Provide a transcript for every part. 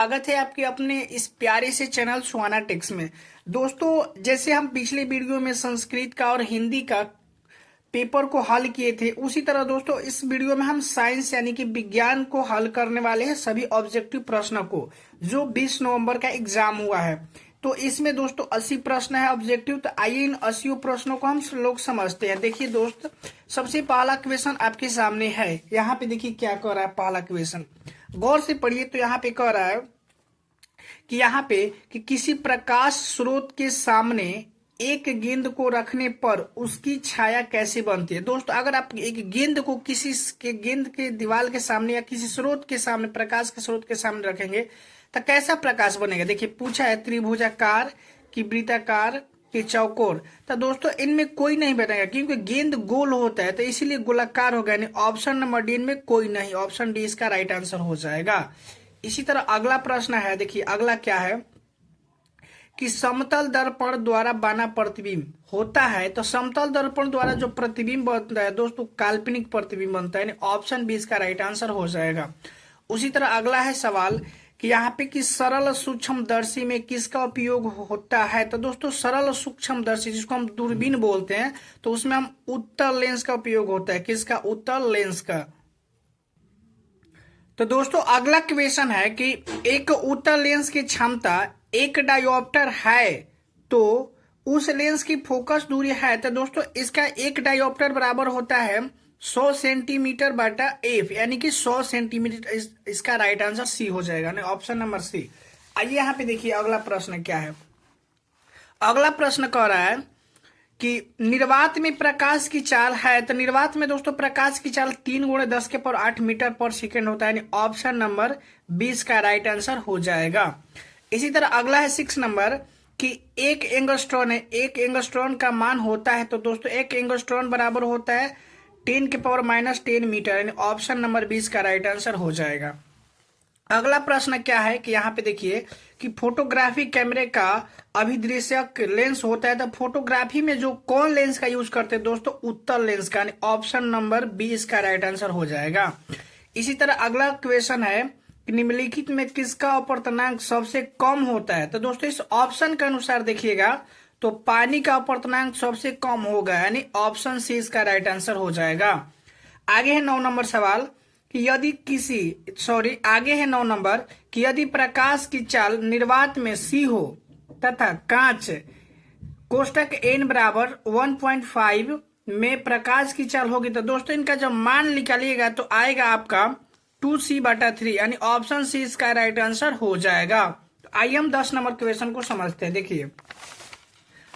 स्वागत है आपके अपने इस प्यारे से चैनल सुहाना टेक्स में। दोस्तों, जैसे हम पिछले वीडियो में संस्कृत का और हिंदी का पेपर को हल किए थे, उसी तरह दोस्तों इस वीडियो में हम साइंस यानी कि विज्ञान को हल करने वाले हैं, सभी ऑब्जेक्टिव प्रश्नों को, जो 20 नवंबर का एग्जाम हुआ है। तो इसमें दोस्तों 80 प्रश्न है ऑब्जेक्टिव। तो आइए इन 80 प्रश्नों को हम लोग समझते हैं। देखिए दोस्त, सबसे पहला क्वेश्चन आपके सामने है। यहाँ पे देखिए क्या कह रहा है पहला क्वेश्चन, गौर से पढ़िए। तो यहाँ पे कह रहा है कि यहाँ पे कि किसी प्रकाश स्रोत के सामने एक गेंद को रखने पर उसकी छाया कैसे बनती है। दोस्तों, अगर आप एक गेंद को गेंद के दीवार के सामने या किसी स्रोत के सामने, प्रकाश के स्रोत के सामने रखेंगे तो कैसा प्रकाश बनेगा। देखिए पूछा है त्रिभुजाकार कि वृत्ताकार कि चौकोर। तो दोस्तों इनमें कोई नहीं बनेगा, क्योंकि गेंद गोल होता है तो इसीलिए गोलाकार होगा। यानी ऑप्शन नंबर डी में कोई नहीं, ऑप्शन डी इसका राइट आंसर हो जाएगा। इसी तरह अगला प्रश्न है। देखिए अगला क्या है कि समतल दर्पण द्वारा बना प्रतिबिंब होता है। तो समतल दर्पण द्वारा जो प्रतिबिंब बनता है दोस्तों, काल्पनिक प्रतिबिंब बनता है। ऑप्शन बी इसका राइट आंसर हो जाएगा। उसी तरह अगला है सवाल कि यहाँ पे कि सरल सूक्ष्मदर्शी में किसका उपयोग होता है। तो दोस्तों सरल सूक्ष्मदर्शी जिसको हम दूरबीन बोलते हैं, तो उसमें हम उत्तल लेंस का उपयोग होता है। किसका? उत्तल लेंस का। तो दोस्तों अगला क्वेश्चन है कि एक उत्तल लेंस की क्षमता एक डायोप्टर है, तो उस लेंस की फोकस दूरी है। तो दोस्तों इसका एक डायोप्टर बराबर होता है 100 सेंटीमीटर बटा एफ, यानी कि 100 सेंटीमीटर। इसका राइट आंसर सी हो जाएगा, नहीं ऑप्शन नंबर सी। आइए यहाँ पे देखिए अगला प्रश्न क्या है। अगला प्रश्न कह रहा है कि निर्वात में प्रकाश की चाल है। तो निर्वात में दोस्तों प्रकाश की चाल 3×10⁸ मीटर पर सेकेंड होता है। ऑप्शन नंबर 20 का राइट आंसर हो जाएगा। इसी तरह अगला है 6 नंबर कि एक एंगस्ट्रॉन है। एक एंगस्ट्रॉन का मान होता है। तो दोस्तों एक एंगस्ट्रॉन बराबर होता है 10⁻⁻10 मीटर, यानी ऑप्शन नंबर 20 का राइट आंसर हो जाएगा। अगला प्रश्न क्या है कि यहाँ पे देखिए कि फोटोग्राफी कैमरे का अभिदृश्यक लेंस होता है। तो फोटोग्राफी में जो कौन लेंस का यूज करते हैं दोस्तों? उत्तल लेंस का। ऑप्शन नंबर 20 का राइट आंसर हो जाएगा। इसी तरह अगला क्वेश्चन है कि निम्नलिखित में किसका अपवर्तनांक सबसे कम होता है। तो दोस्तों इस ऑप्शन के अनुसार देखिएगा तो पानी का अपवर्तनांक सबसे कम होगा, यानी ऑप्शन सी इसका राइट आंसर हो जाएगा। आगे है 9 नंबर सवाल कि आगे है 9 नंबर कि यदि प्रकाश की चाल निर्वात में सी हो तथा कांच कोष्टक n बराबर 1.5 में प्रकाश की चाल होगी, तो दोस्तों इनका जब मान निकालिएगा तो आएगा आपका 2c/3, यानी ऑप्शन सी इसका राइट आंसर हो जाएगा। तो आइए हम 10 नंबर क्वेश्चन को समझते हैं। देखिए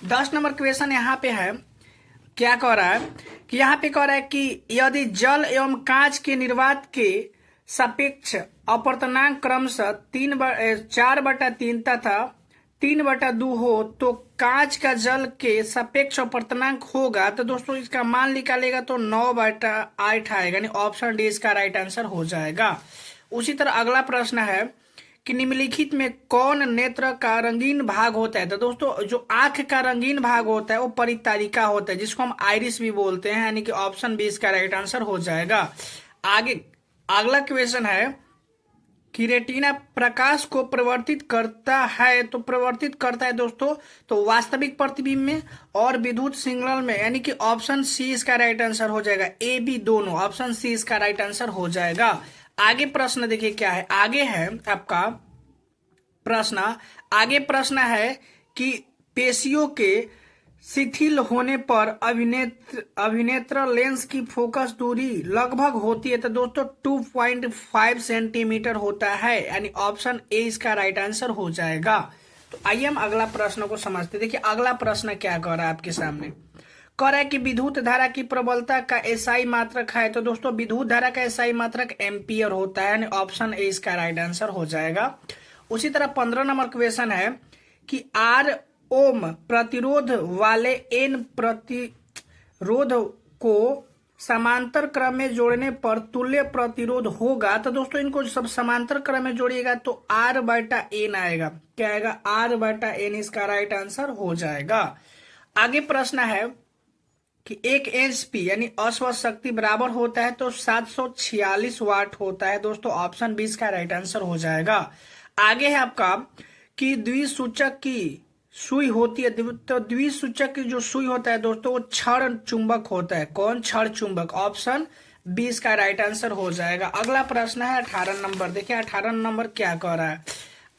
10 नंबर क्वेश्चन यहाँ पे है, क्या कह रहा है कि यहाँ पे कह रहा है कि यदि जल एवं कांच के निर्वात के सापेक्ष अपवर्तनांक क्रमशः 4/3 तथा 3/2 हो तो कांच का जल के सापेक्ष अपवर्तनांक होगा। तो दोस्तों इसका मान निकालेगा तो 9/8 आएगा, यानी ऑप्शन डी इसका राइट आंसर हो जाएगा। उसी तरह अगला प्रश्न है कि निम्नलिखित में कौन नेत्र का रंगीन भाग होता है। तो दोस्तों जो आंख का रंगीन भाग होता है वो परितारिका होता है, जिसको हम आइरिस भी बोलते हैं, यानी कि ऑप्शन बी इसका राइट आंसर हो जाएगा। आगे अगला क्वेश्चन है कि रेटिना प्रकाश को प्रवर्तित करता है। तो प्रवर्तित करता है दोस्तों तो वास्तविक प्रतिबिंब में और विद्युत सिग्नल में, यानी कि ऑप्शन सी इसका राइट आंसर हो जाएगा। ए बी दोनों, ऑप्शन सी इसका राइट आंसर हो जाएगा। आगे प्रश्न देखिए क्या है। आगे है आपका प्रश्न है कि पेशियों के शिथिल होने पर अभिनेत्र लेंस की फोकस दूरी लगभग होती है। तो दोस्तों 2.5 सेंटीमीटर होता है, यानी ऑप्शन ए इसका राइट आंसर हो जाएगा। तो आइए हम अगला प्रश्न को समझते। देखिए अगला प्रश्न क्या कह रहा है आपके सामने, कह रहा है कि विद्युत धारा की प्रबलता का एसआई मात्रक है। तो दोस्तों विद्युत धारा का एसआई मात्रक एम्पियर होता है, यानी ऑप्शन ए इसका राइट आंसर हो जाएगा। उसी तरह 15 नंबर क्वेश्चन है कि आर ओम प्रतिरोध वाले एन प्रतिरोध को समांतर क्रम में जोड़ने पर तुल्य प्रतिरोध होगा। तो दोस्तों इनको सब समांतर क्रम में जोड़िएगा तो R/N आएगा। क्या आएगा? R/N इसका राइट आंसर हो जाएगा। आगे प्रश्न है कि 1 HP यानी अश्वत्थ शक्ति बराबर होता है तो 746 वाट होता है। दोस्तों ऑप्शन 20 का राइट आंसर हो जाएगा। आगे है आपका कि द्विसूचक की सुई होती है, तो द्विसूचक की जो सुई होता है दोस्तों वो क्षण चुंबक होता है। कौन? क्षण चुंबक। ऑप्शन 20 का राइट आंसर हो जाएगा। अगला प्रश्न है 18 नंबर। देखिए 18 नंबर क्या कह रहा है।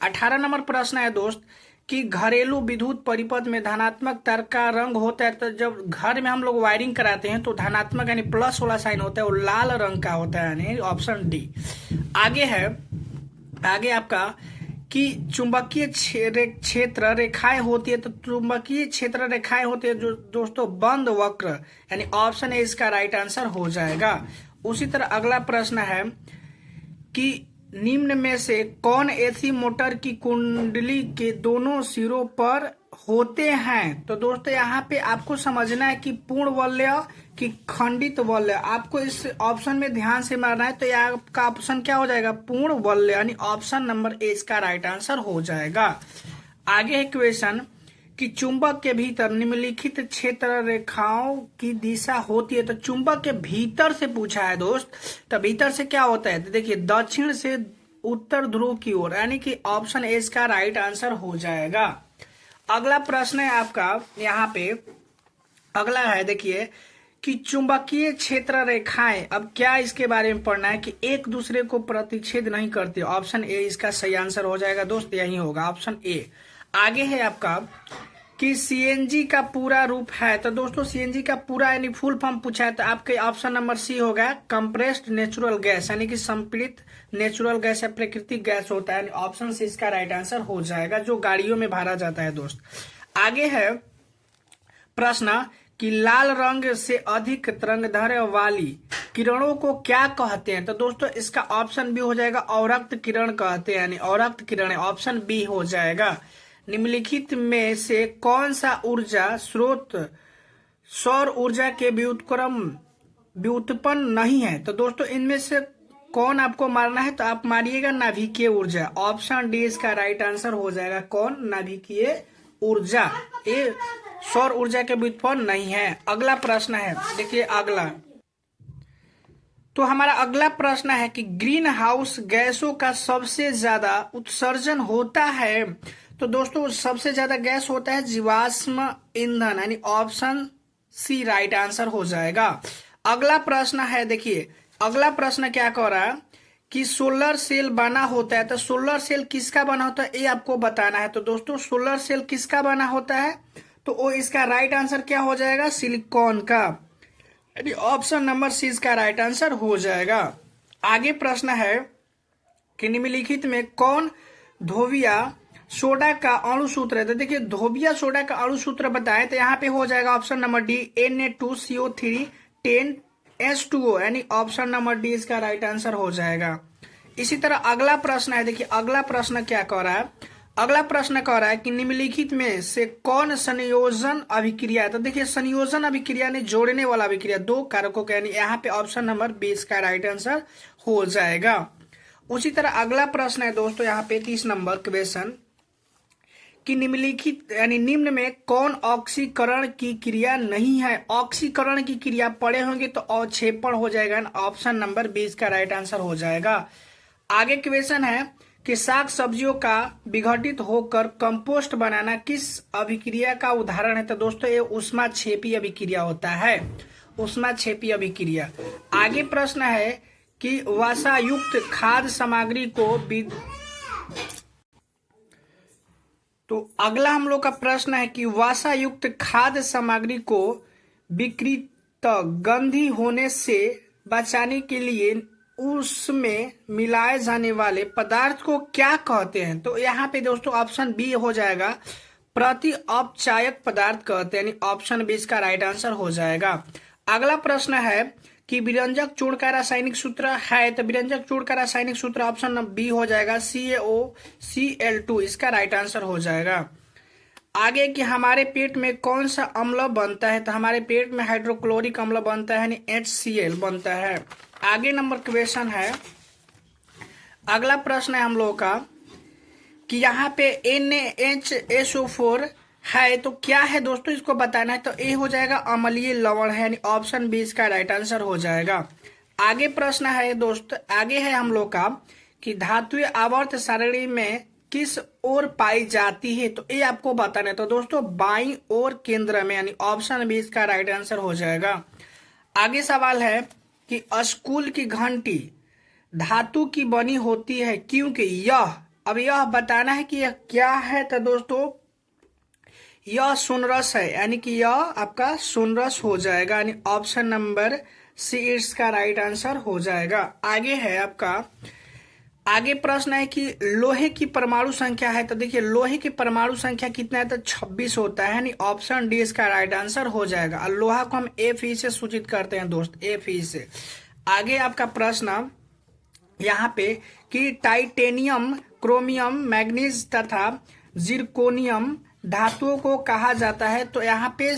18 नंबर प्रश्न है दोस्त कि घरेलू विद्युत परिपथ में धनात्मक तार का रंग होता है। तो जब घर में हम लोग वायरिंग कराते हैं तो धनात्मक यानी प्लस वाला साइन होता है, वो लाल रंग का होता है, यानी ऑप्शन डी। आगे है, आगे आपका कि चुंबकीय क्षेत्र रेखाएं होती है। तो चुंबकीय क्षेत्र रेखाएं होती है जो दोस्तों बंद वक्र, यानी ऑप्शन ए इसका राइट आंसर हो जाएगा। उसी तरह अगला प्रश्न है कि निम्न में से कौन एसी मोटर की कुंडली के दोनों सिरों पर होते हैं। तो दोस्तों यहाँ पे आपको समझना है कि पूर्ण वलय कि खंडित वलय। आपको इस ऑप्शन में ध्यान से मारना है। तो यह आपका ऑप्शन क्या हो जाएगा? पूर्ण वलय, यानी ऑप्शन नंबर ए इसका राइट आंसर हो जाएगा। आगे है क्वेश्चन कि चुंबक के भीतर निम्नलिखित क्षेत्र रेखाओं की दिशा होती है। तो चुंबक के भीतर से पूछा है दोस्त, तो भीतर से क्या होता है? तो देखिए दक्षिण से उत्तर ध्रुव की ओर, यानी कि ऑप्शन ए इसका राइट आंसर हो जाएगा। अगला प्रश्न है आपका यहाँ पे, अगला है देखिए कि चुंबकीय क्षेत्र रेखाएं, अब क्या इसके बारे में पढ़ना है कि एक दूसरे को प्रतिच्छेद नहीं करती। ऑप्शन ए इसका सही आंसर हो जाएगा दोस्त, यही होगा ऑप्शन ए। आगे है आपका कि सीएनजी का पूरा रूप है। तो दोस्तों सीएनजी का पूरा यानी फुल फॉर्म पूछा है, तो आपके ऑप्शन नंबर सी होगा कंप्रेस्ड नेचुरल गैस, यानी कि संपीड़ित नेचुरल गैस या प्राकृतिक गैस होता है। ऑप्शन सी इसका राइट आंसर हो जाएगा, जो गाड़ियों में भरा जाता है दोस्त। आगे है प्रश्न कि लाल रंग से अधिक तरंगदैर्घ्य वाली किरणों को क्या कहते हैं। तो दोस्तों इसका ऑप्शन बी हो जाएगा, अवरक्त किरण कहते हैं, यानी अवरक्त किरण, ऑप्शन बी हो जाएगा। निम्नलिखित में से कौन सा ऊर्जा स्रोत सौर ऊर्जा के व्युत्पन्न नहीं है। तो दोस्तों इनमें से कौन आपको मारना है? तो आप मारिएगा नाभिकीय ऊर्जा, ऑप्शन डी इसका राइट आंसर हो जाएगा। कौन? नाभिकीय ऊर्जा, ये सौर ऊर्जा के व्युत्पन्न नहीं है। अगला प्रश्न है, देखिए अगला, तो हमारा अगला प्रश्न है कि ग्रीन हाउस गैसों का सबसे ज्यादा उत्सर्जन होता है। तो दोस्तों सबसे ज्यादा गैस होता है जीवाश्म ईंधन, यानी ऑप्शन सी राइट आंसर हो जाएगा। अगला प्रश्न है, देखिए अगला प्रश्न क्या कह रहा है कि सोलर सेल बना होता है। तो सोलर सेल किसका बना होता है ये आपको बताना है। तो दोस्तों सोलर सेल किसका बना होता है? तो वो इसका राइट आंसर क्या हो जाएगा? सिलिकॉन का, यानी ऑप्शन नंबर सी इसका राइट आंसर हो जाएगा। आगे प्रश्न है कि निम्नलिखित में कौन धोबिया सोडा का अणु सूत्र है। तो देखिए धोबिया सोडा का अणु सूत्र बताएं, तो यहाँ पे हो जाएगा option number D Na2CO3 10H2O, यानी ऑप्शन नंबर डी इसका राइट आंसर हो जाएगा। इसी तरह अगला प्रश्न है, देखिए अगला प्रश्न क्या कह रहा है। अगला प्रश्न कह रहा है कि निम्नलिखित में से कौन संयोजन अभिक्रिया है। तो देखिए संयोजन अभिक्रिया ने जोड़ने वाला अभिक्रिया, दो कारकों का, यानी यहाँ पे ऑप्शन नंबर 20 का राइट आंसर हो जाएगा। उसी तरह अगला प्रश्न है दोस्तों यहाँ पे 30 नंबर क्वेश्चन कि निम्नलिखित यानी निम्न में कौन ऑक्सीकरण की क्रिया नहीं है। ऑक्सीकरण की क्रिया पढ़े होंगे तो अवक्षेपण हो जाएगा, ऑप्शन नंबर 20 का राइट आंसर हो जाएगा। आगे क्वेश्चन है कि साग सब्जियों का विघटित होकर कंपोस्ट बनाना किस अभिक्रिया का उदाहरण है। तो दोस्तों ये ऊष्माक्षेपी अभिक्रिया होता है, ऊष्माक्षेपी अभिक्रिया। आगे प्रश्न है कि वसायुक्त खाद्य सामग्री को तो अगला हम लोग का प्रश्न है कि वसायुक्त खाद्य सामग्री को विकृत गंधी होने से बचाने के लिए उसमें मिलाए जाने वाले पदार्थ को क्या कहते हैं। तो यहाँ पे दोस्तों ऑप्शन बी हो जाएगा, प्रति अपचायक पदार्थ कहते हैं, यानी ऑप्शन बी इसका राइट आंसर हो जाएगा। अगला प्रश्न है कि विरंजक चूर्ण का रासायनिक सूत्र है। तो विरंजक चूर्ण का रासायनिक सूत्र ऑप्शन बी हो जाएगा, CaOCl2 इसका राइट आंसर हो जाएगा। आगे कि हमारे पेट में कौन सा अम्ल बनता है। तो हमारे पेट में हाइड्रोक्लोरिक अम्ल बनता है, यानी HCl बनता है। आगे नंबर क्वेश्चन है, अगला प्रश्न है हम लोगों का कि यहाँ पे NaHSO4 है, तो क्या है दोस्तों इसको बताना है। तो ए हो जाएगा अम्लीय लवण है, यानी ऑप्शन बी इसका राइट आंसर हो जाएगा। आगे प्रश्न है दोस्त, आगे है हम लोग का कि धातुएं आवर्त सारणी में किस ओर पाई जाती है, तो ये आपको बताना है। तो दोस्तों बाईं ओर केंद्र में, यानी ऑप्शन बी इसका राइट आंसर हो जाएगा। आगे सवाल है कि स्कूल की घंटी धातु की बनी होती है क्योंकि यह बताना है कि यह क्या है। तो दोस्तों यह सोनरस है, यानी कि यह आपका सोनरस हो जाएगा, यानी ऑप्शन नंबर सी इसका राइट आंसर हो जाएगा। आगे है आपका, आगे प्रश्न है कि लोहे की परमाणु संख्या है। तो देखिए लोहे की परमाणु संख्या कितना है, तो 26 होता है, यानी ऑप्शन डी इसका राइट आंसर हो जाएगा। और लोहा को हम Fe से सूचित करते हैं दोस्त, Fe से। आगे आपका प्रश्न यहाँ पे कि टाइटेनियम, क्रोमियम, मैग्नीज तथा जिरकोनियम धातुओं को कहा जाता है, तो यहाँ पे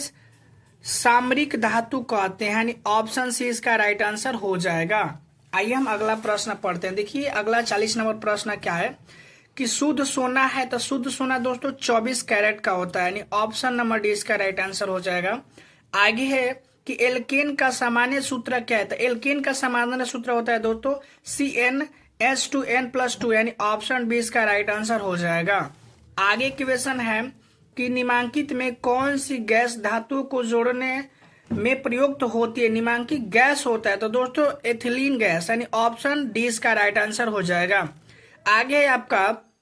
सामरिक धातु कहते हैं, यानी ऑप्शन सी इसका राइट आंसर हो जाएगा। आइए हम अगला प्रश्न पढ़ते हैं। देखिए अगला 40 नंबर प्रश्न क्या है कि शुद्ध सोना है। तो शुद्ध सोना दोस्तों 24 कैरेट का होता है, यानी ऑप्शन नंबर डी इसका राइट आंसर हो जाएगा। आगे है कि एल्केन का सामान्य सूत्र क्या है। तो एल्केन का सामान्य सूत्र होता है दोस्तों CnH2n+2, यानी ऑप्शन बी इसका राइट आंसर हो जाएगा। आगे क्वेश्चन है कि निम्नांकित में कौन सी गैस धातु को जोड़ने में प्रयुक्त होती है। निम्नांकित गैस होता है तो दोस्तों एथिलीन गैस, यानी ऑप्शन डी इसका राइट आंसर हो जाएगा। आगे है आपका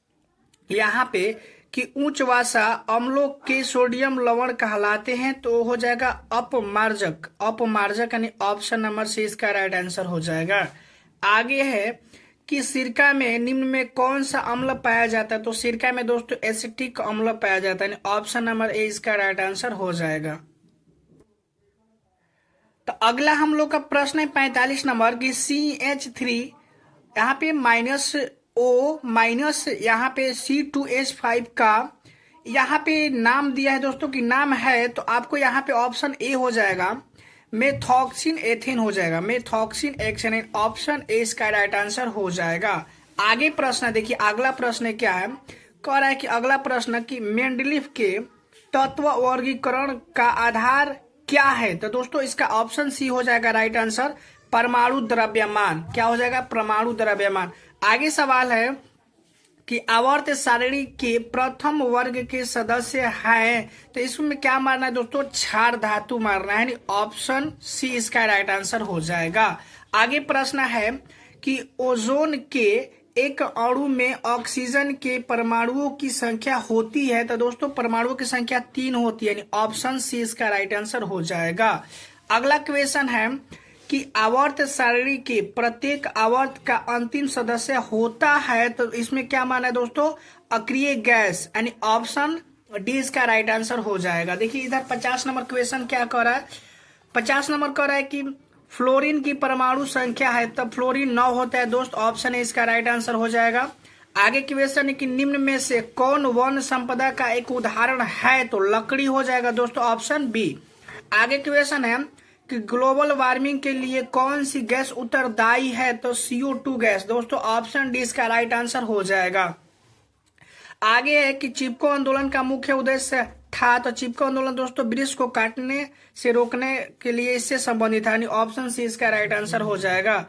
यहाँ पे कि उच्च वासा अम्लों के सोडियम लवण कहलाते हैं, तो हो जाएगा अपमार्जक, यानी ऑप्शन नंबर सी इसका राइट आंसर हो जाएगा। आगे है कि सिरका में निम्न में कौन सा अम्ल पाया जाता है। तो सिरका में दोस्तों एसिटिक अम्ल पाया जाता है, ऑप्शन नंबर ए इसका राइट आंसर हो जाएगा। तो अगला हम लोग का प्रश्न है 45 नंबर की CH3 यहाँ पे -O- यहाँ पे C2H5 का यहाँ पे नाम दिया है दोस्तों कि नाम है, तो आपको यहाँ पे ऑप्शन ए हो जाएगा, मेथॉक्सिन एथेन हो जाएगा, मेथॉक्सिन एक्सेन, ऑप्शन ए इसका राइट आंसर हो जाएगा। आगे प्रश्न देखिए, अगला प्रश्न क्या है, कह रहा है कि अगला प्रश्न कि मेंडलीफ के तत्व वर्गीकरण का आधार क्या है। तो दोस्तों इसका ऑप्शन सी हो जाएगा राइट आंसर, परमाणु द्रव्यमान। क्या हो जाएगा, परमाणु द्रव्यमान। आगे सवाल है कि आवर्त सारणी के प्रथम वर्ग के सदस्य हैं, तो इसमें क्या मारना है दोस्तों, क्षार धातु मारना है, यानी ऑप्शन सी इसका राइट आंसर हो जाएगा। आगे प्रश्न है कि ओजोन के एक अणु में ऑक्सीजन के परमाणुओं की संख्या होती है, तो दोस्तों परमाणुओं की संख्या 3 होती है, यानी ऑप्शन सी इसका राइट आंसर हो जाएगा। अगला क्वेश्चन है कि आवर्त सारणी के प्रत्येक आवर्त का अंतिम सदस्य होता है, तो इसमें क्या माना है दोस्तों, अक्रिय गैस, यानी ऑप्शन डी इसका राइट आंसर हो जाएगा। देखिए इधर 50 नंबर क्वेश्चन क्या कर रहा है, 50 नंबर कर रहा है कि फ्लोरीन की परमाणु संख्या है, तब फ्लोरीन 9 होता है दोस्त, ऑप्शन ए इसका राइट आंसर हो जाएगा। आगे क्वेश्चन है कि निम्न में से कौन वन संपदा का एक उदाहरण है, तो लकड़ी हो जाएगा दोस्तों, ऑप्शन बी। आगे क्वेश्चन है कि ग्लोबल वार्मिंग के लिए कौन सी गैस उत्तरदायी है, तो CO2 गैस, दोस्तों ऑप्शन डी इसका राइट आंसर हो जाएगा। आगे है कि चिपको आंदोलन का मुख्य उद्देश्य था, तो चिपको आंदोलन दोस्तों वृक्ष को काटने से रोकने के लिए इससे संबंधित है, ऑप्शन सी इसका राइट आंसर हो जाएगा।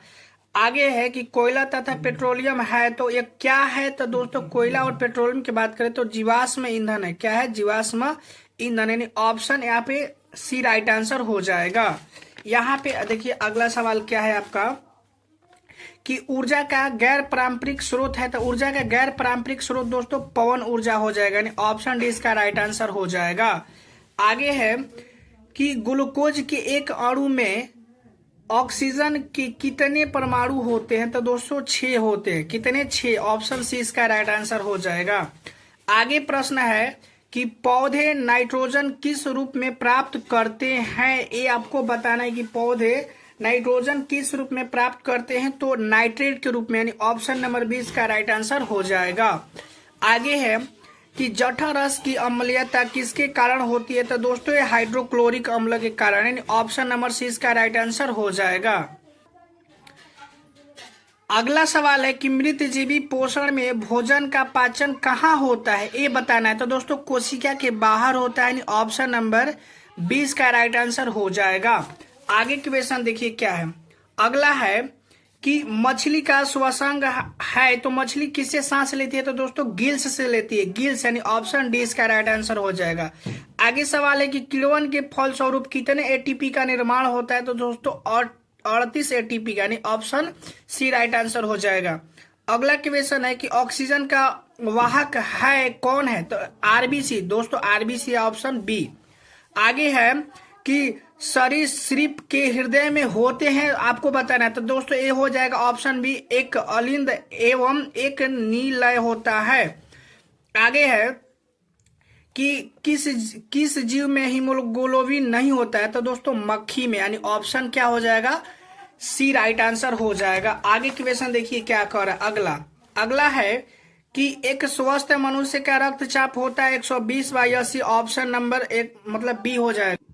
आगे है कि कोयला तथा पेट्रोलियम है, तो ये क्या है, तो दोस्तों कोयला और पेट्रोलियम की बात करें तो जीवाश्म ईंधन है। क्या है, जीवाश्म ईंधन, यानी ऑप्शन यहाँ पे सी राइट आंसर हो जाएगा। यहाँ पे देखिए अगला सवाल क्या है आपका कि ऊर्जा का गैर पारंपरिक स्रोत है, तो ऊर्जा का गैर पारंपरिक स्रोत दोस्तों पवन ऊर्जा हो जाएगा, यानी ऑप्शन डी इसका राइट आंसर हो जाएगा। आगे है कि ग्लूकोज के एक अणु में ऑक्सीजन के कितने परमाणु होते हैं, तो दोस्तों 6 होते हैं। कितने, 6, ऑप्शन सी इसका राइट आंसर हो जाएगा। आगे प्रश्न है कि पौधे नाइट्रोजन किस रूप में प्राप्त करते हैं, ये आपको बताना है कि पौधे नाइट्रोजन किस रूप में प्राप्त करते हैं, तो नाइट्रेट के रूप में, यानी ऑप्शन नंबर 20 का राइट आंसर हो जाएगा। आगे है कि जठर रस की अम्लीयता किसके कारण होती है, तो दोस्तों ये हाइड्रोक्लोरिक अम्ल के कारण, यानी ऑप्शन नंबर सी इसका राइट आंसर हो जाएगा। अगला सवाल है कि मृतजीवी पोषण में भोजन का पाचन कहाँ होता है, ये बताना है, तो दोस्तों कोशिका के बाहर होता है, यानी ऑप्शन नंबर 20 का राइट आंसर हो जाएगा। आगे क्वेश्चन देखिए क्या है, अगला है कि मछली का श्वसन है तो मछली किससे सांस लेती है, तो दोस्तों गिल्स से लेती है, गिल्स, यानी ऑप्शन डी इसका राइट आंसर हो जाएगा। आगे सवाल है कि किण्वन के फलस्वरूप कितने एटीपी का निर्माण होता है, तो दोस्तों 38 एटीपी का, यानी ऑप्शन सी राइट आंसर हो जाएगा। अगला क्वेश्चन है कि ऑक्सीजन का वाहक है कौन है, तो आरबीसी, दोस्तों आरबीसी ऑप्शन बी। आगे है कि सरीसृप के हृदय में होते हैं, आपको बताना है, तो दोस्तों ये हो जाएगा ऑप्शन बी, एक अलिंद एवं एक नीलय होता है। आगे है कि किस जीव में हीमोग्लोबिन नहीं होता है, तो दोस्तों मक्खी में, यानी ऑप्शन क्या हो जाएगा, सी राइट आंसर हो जाएगा। आगे क्वेश्चन देखिए क्या कह रहा है। अगला है कि एक स्वस्थ मनुष्य का रक्तचाप होता है 120/80, ऑप्शन नंबर एक मतलब बी हो जाएगा।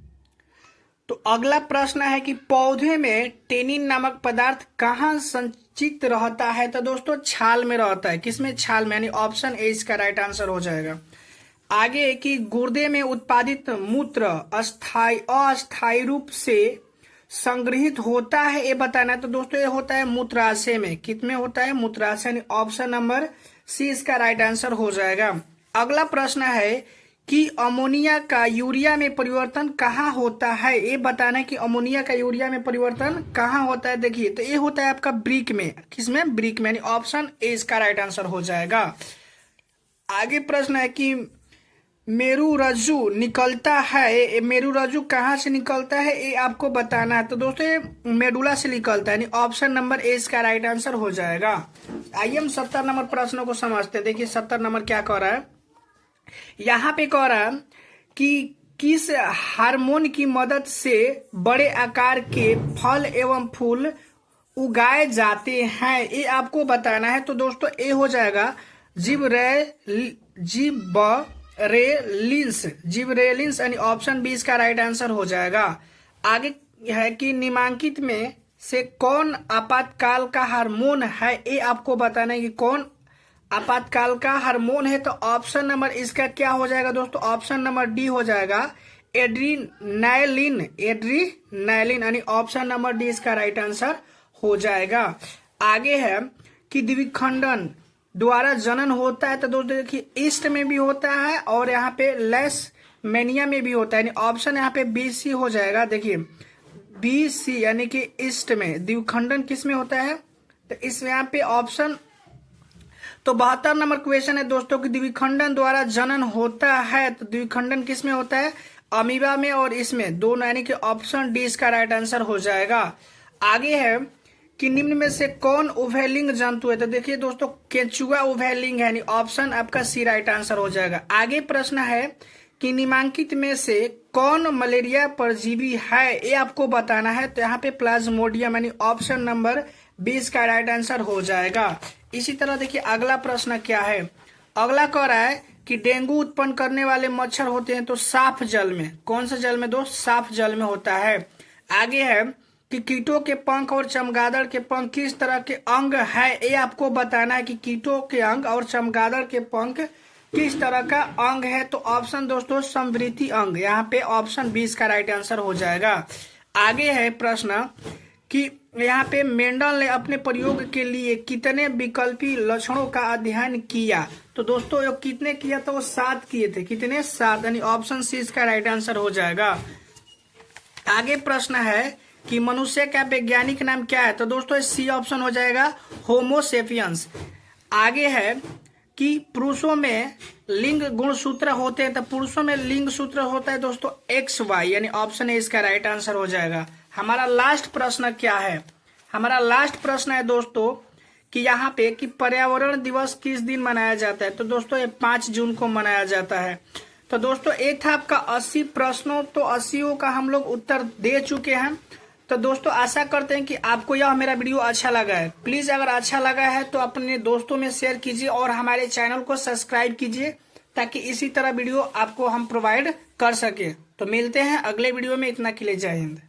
तो अगला प्रश्न है कि पौधे में टेनिन नामक पदार्थ कहाँ संचित रहता है, तो दोस्तों छाल में रहता है, किसमें, छाल में, यानी ऑप्शन ए इसका राइट आंसर हो जाएगा। आगे कि गुर्दे में उत्पादित मूत्र अस्थायी रूप से संग्रहित होता है, ये बताना है, तो दोस्तों ये होता है मूत्राशय में, कितने होता है, मूत्राशय, यानी ऑप्शन नंबर सी इसका राइट आंसर हो जाएगा। अगला प्रश्न है कि अमोनिया का यूरिया में परिवर्तन कहाँ होता है, ये बताना है कि अमोनिया का यूरिया में परिवर्तन कहाँ होता है। देखिए तो ये होता है आपका ब्रिक में, किसमें, ब्रिक में, यानी ऑप्शन ए इसका राइट आंसर हो जाएगा। आगे प्रश्न है कि मेरुरज्जु निकलता है, मेरुरज्जु कहाँ से निकलता है, ये आपको बताना है, तो दोस्तों ये मेडुला से निकलता है, यानी ऑप्शन नंबर ए इसका राइट आंसर हो जाएगा। आइए हम 70 नंबर प्रश्न को समझते हैं। देखिए 70 नंबर क्या कह रहा है, यहाँ पे कह रहा है कि किस हार्मोन की मदद से बड़े आकार के फल एवं फूल उगाए जाते हैं, ये आपको बताना है, तो दोस्तों ए हो जाएगा जिबरेलिंस, यानी ऑप्शन बी इसका राइट आंसर हो जाएगा। आगे है कि निम्नलिखित में से कौन आपातकाल का हार्मोन है, ये आपको बताना है कि कौन आपातकाल का हार्मोन है, तो ऑप्शन नंबर इसका क्या हो जाएगा दोस्तों, ऑप्शन नंबर डी हो जाएगा एड्रीनालिन, यानी ऑप्शन नंबर डी इसका राइट आंसर हो जाएगा। आगे है कि द्विखंडन द्वारा जनन होता है, तो दोस्तों देखिए ईस्ट में भी होता है और यहाँ पे लेसमेनिया में भी होता है, यानी ऑप्शन यहाँ पे बी सी हो जाएगा। देखिए बी सी, यानी कि ईस्ट में द्विखंडन किस में होता है, तो इस यहाँ पे ऑप्शन, तो 72 नंबर क्वेश्चन है दोस्तों कि द्विखंडन द्वारा जनन होता है, तो द्विखंडन किस में होता है, अमीबा में और इसमें दोनों, यानी कि ऑप्शन डी इसका राइट आंसर हो जाएगा। आगे है कि निम्न में से कौन उभयलिंग जंतु है, तो देखिए दोस्तों केंचुआ उभयलिंग है, यानी ऑप्शन आपका सी राइट आंसर हो जाएगा। आगे प्रश्न है कि निम्नलिखित में से कौन मलेरिया परजीवी है, ये आपको बताना है, तो यहाँ पे प्लाज्मोडियम, यानी ऑप्शन नंबर 20 का राइट आंसर हो जाएगा। इसी तरह देखिए अगला प्रश्न क्या है। अगला कह रहा है कि डेंगू उत्पन्न करने वाले मच्छर होते हैं तो साफ जल में, कौन सा जल में दोस्त, साफ जल में होता है। आगे है कि कीटों के पंख और चमगादड़ के पंख किस तरह के अंग है, ये आपको बताना है कि कीटों के अंग और चमगादड़ के पंख किस तरह का अंग है, तो ऑप्शन दोस्तों समवृद्धि अंग, यहाँ पे ऑप्शन 20 का राइट आंसर हो जाएगा। आगे है प्रश्न कि यहाँ पे मेंडल ने अपने प्रयोग के लिए कितने विकल्पी लक्षणों का अध्ययन किया, तो दोस्तों ये कितने किया, तो वो 7 किए थे, कितने, 7, यानी ऑप्शन सी इसका राइट आंसर हो जाएगा। आगे प्रश्न है कि मनुष्य का वैज्ञानिक नाम क्या है, तो दोस्तों सी ऑप्शन हो जाएगा होमोसेपियंस। आगे है कि पुरुषों में लिंग गुणसूत्र होते हैं, तो पुरुषों में लिंग सूत्र होता है दोस्तों XY, यानी ऑप्शन ए इसका राइट आंसर हो जाएगा। हमारा लास्ट प्रश्न क्या है, हमारा लास्ट प्रश्न है दोस्तों कि यहाँ पे कि पर्यावरण दिवस किस दिन मनाया जाता है, तो दोस्तों ये 5 जून को मनाया जाता है। तो दोस्तों एक था आपका 80 प्रश्नों, तो 80 का हम लोग उत्तर दे चुके हैं। तो दोस्तों आशा करते हैं कि आपको यह मेरा वीडियो अच्छा लगा है। प्लीज अगर अच्छा लगा है तो अपने दोस्तों में शेयर कीजिए और हमारे चैनल को सब्सक्राइब कीजिए ताकि इसी तरह वीडियो आपको हम प्रोवाइड कर सके। तो मिलते हैं अगले वीडियो में, इतना के लिए जय हिंद।